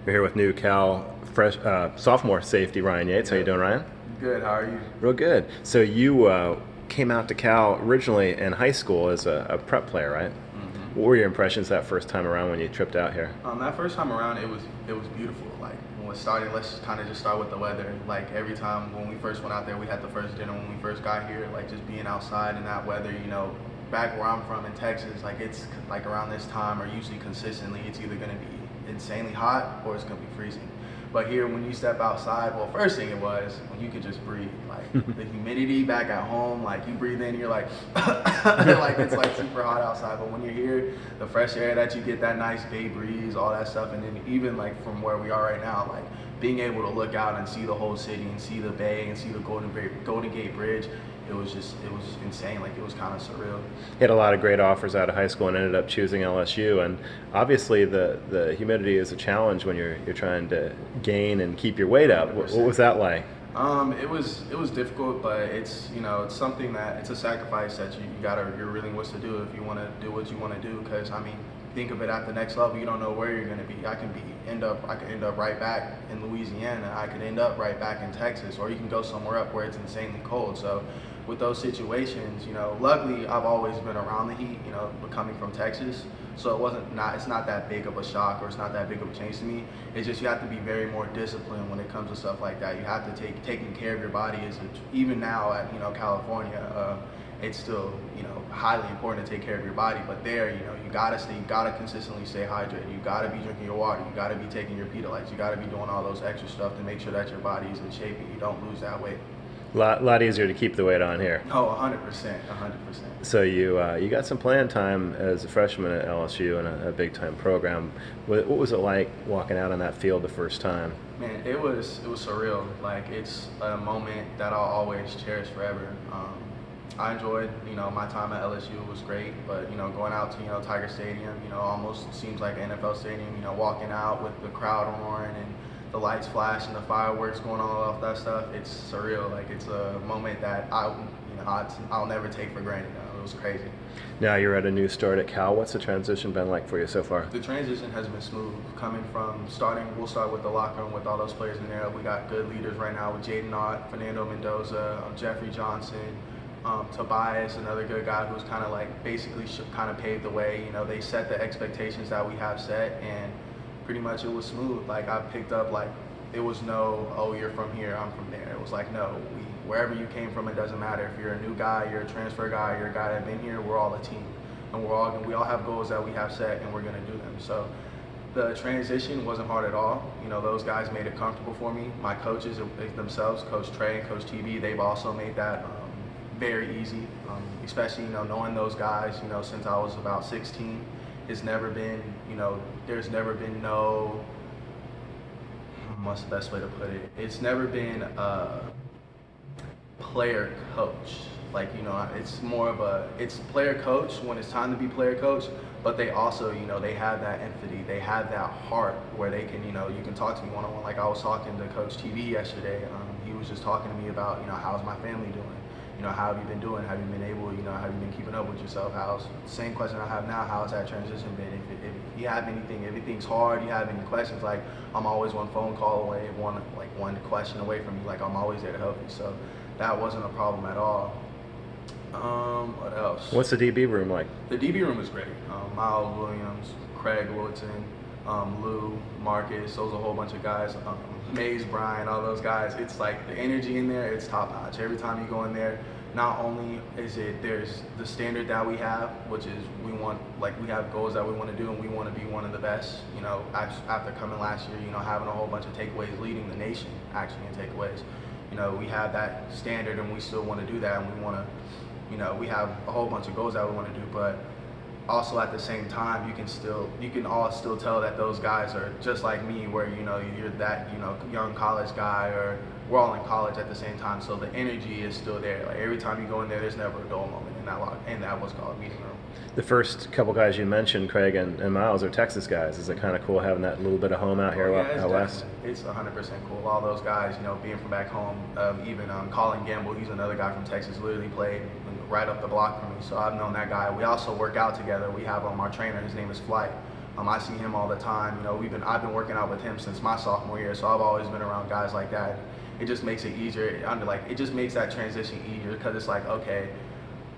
We're here with new Cal sophomore safety Ryan Yates. How you doing, Ryan? Good. How are you? Real good. So you came out to Cal originally in high school as a prep player, right? What were your impressions that first time around when you tripped out here? That first time around, it was beautiful. Like when it started, let's kind of just start with the weather. Like every time when we first went out there, we had the first dinner when we first got here. Like just being outside in that weather, back where I'm from in Texas, like it's like around this time or usually consistently, it's either gonna be insanely hot or it's gonna be freezing. But here, when you step outside, well, first thing it was when you could just breathe. Like the humidity back at home, like you breathe in, you're like, like it's like super hot outside. But when you're here, the fresh air that you get, that nice bay breeze, all that stuff, and then even like from where we are right now, like being able to look out and see the whole city and see the bay and see the Golden Gate Bridge, it was insane. Like it was kind of surreal. He had a lot of great offers out of high school and ended up choosing LSU. And obviously, the humidity is a challenge when you're trying to gain and keep your weight up. What was that like? It was difficult, but it's it's something that it's a sacrifice that you're willing to do if you want to do what you want to do. Because I mean, think of it at the next level. You don't know where you're going to be. I could end up right back in Louisiana. I could end up right back in Texas, or you can go somewhere up where it's insanely cold. So with those situations, luckily I've always been around the heat, but coming from Texas, so it's not that big of a shock or it's not that big of a change to me. It's just you have to be very more disciplined when it comes to stuff like that. You have to taking care of your body even now at California, it's still highly important to take care of your body. But there, you gotta consistently stay hydrated. You gotta be drinking your water. You gotta be taking your Pedialytes. You gotta be doing all those extra stuff to make sure that your body is in shape and you don't lose that weight. Lot easier to keep the weight on here. Oh, 100%, 100%. So you got some playing time as a freshman at LSU in a big time program. What was it like walking out on that field the first time? Man, it was surreal. Like it's a moment that I'll always cherish forever. I enjoyed my time at LSU. It was great, but going out to Tiger Stadium, almost seems like an NFL stadium. Walking out with the crowd roaring and the lights flashing, the fireworks going on, all that stuff. It's surreal. Like it's a moment that I'll never take for granted. It was crazy. Now you're at a new start at Cal. What's the transition been like for you so far? The transition has been smooth. Coming from we'll start with the locker room with all those players in there. We got good leaders right now with Jaden Ott, Fernando Mendoza, Jeffrey Johnson, Tobias, another good guy who's kind of like basically kind of paved the way. They set the expectations that we have set, and pretty much it was smooth. Like I picked up, like it was no, oh, you're from here, I'm from there. It was like, no, wherever you came from, it doesn't matter. If you're a new guy, you're a transfer guy, you're a guy that's been here, we're all a team. And we all have goals that we have set and we're gonna do them. So the transition wasn't hard at all. Those guys made it comfortable for me. My coaches themselves, Coach Trey and Coach TB, they've also made that very easy, especially, knowing those guys, since I was about 16. It's never been, there's never been no, what's the best way to put it? It's never been a player coach. Like, it's more of it's player coach when it's time to be player coach, but they also, they have that empathy. They have that heart where they can, you can talk to me one-on-one. Like I was talking to Coach TV yesterday. He was just talking to me about, how's my family doing? How have you been doing? Have you been able, have you been keeping up with yourself? Same question I have now, how's that transition been? If you have anything, everything's hard, you have any questions, like I'm always one phone call away, one question away from you, like I'm always there to help you. So that wasn't a problem at all. What else? What's the DB room like? The DB room is great. Miles Williams, Craig Wilton, Lou, Marcus, those are a whole bunch of guys. Mays, Brian, all those guys. It's like the energy in there, it's top notch. Every time you go in there, not only there's the standard that we have, which is we have goals that we want to do and we want to be one of the best. After coming last year, having a whole bunch of takeaways, leading the nation actually in takeaways. We have that standard and we still want to do that, and we want to, we have a whole bunch of goals that we want to do, but also at the same time, you can all still tell that those guys are just like me, where you're that young college guy, or we're all in college at the same time. So the energy is still there. Like every time you go in there, there's never a dull moment in that what's called meeting room. The first couple guys you mentioned, Craig and Miles, are Texas guys. Is it kind of cool having that little bit of home out here out west? It's 100% cool. All those guys, being from back home. Even Colin Gamble, he's another guy from Texas, literally played right up the block from me. So I've known that guy. We also work out together. We have our trainer. His name is Flight. I see him all the time. You know, I've been working out with him since my sophomore year, so I've always been around guys like that. It just makes it easier. It just makes that transition easier because it's like, okay,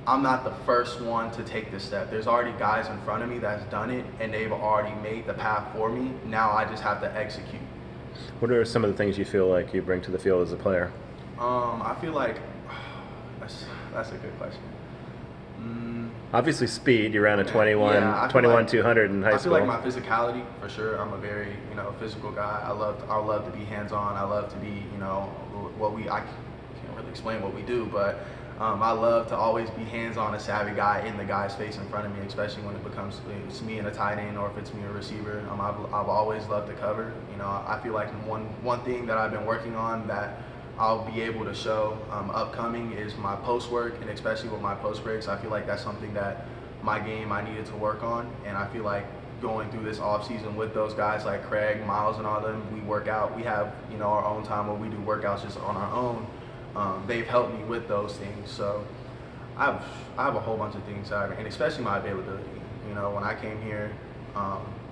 I'm not the first one to take this step. There's already guys in front of me that's done it, and they've already made the path for me. Now I just have to execute. What are some of the things you feel like you bring to the field as a player? I feel like that's a good question. Obviously speed. You ran a 21, Yeah, 200 in high school. I feel like my physicality, for sure. I'm a very, physical guy. I love to be hands-on. I love to be, I can't really explain what we do, but I love to always be hands-on, a savvy guy in the guy's face in front of me, especially when it's me and a tight end or if it's me and a receiver. I've always loved to cover. I feel like one thing that I've been working on that I'll be able to show upcoming is my post work, and especially with my post breaks. I feel like that's something that my game I needed to work on, and I feel like going through this off season with those guys like Craig, Miles, and all them, we work out. We have our own time where we do workouts just on our own. They've helped me with those things, so I have a whole bunch of things, and especially my availability. When I came here,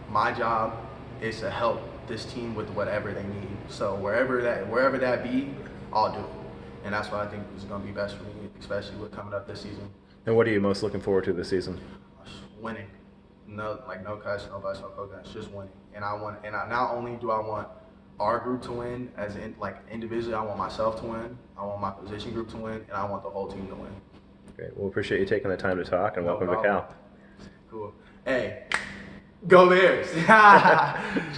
my job is to help this team with whatever they need. So wherever that be, I'll do it, and that's what I think is going to be best for me, especially with coming up this season. And what are you most looking forward to this season? Winning. No cuss, no bus, no coach. It's just winning. And not only do I want our group to win, individually, I want myself to win. I want my position group to win, and I want the whole team to win. Great. Well, appreciate you taking the time to talk, and No welcome problem. to Cal. Cool. Hey, go Bears!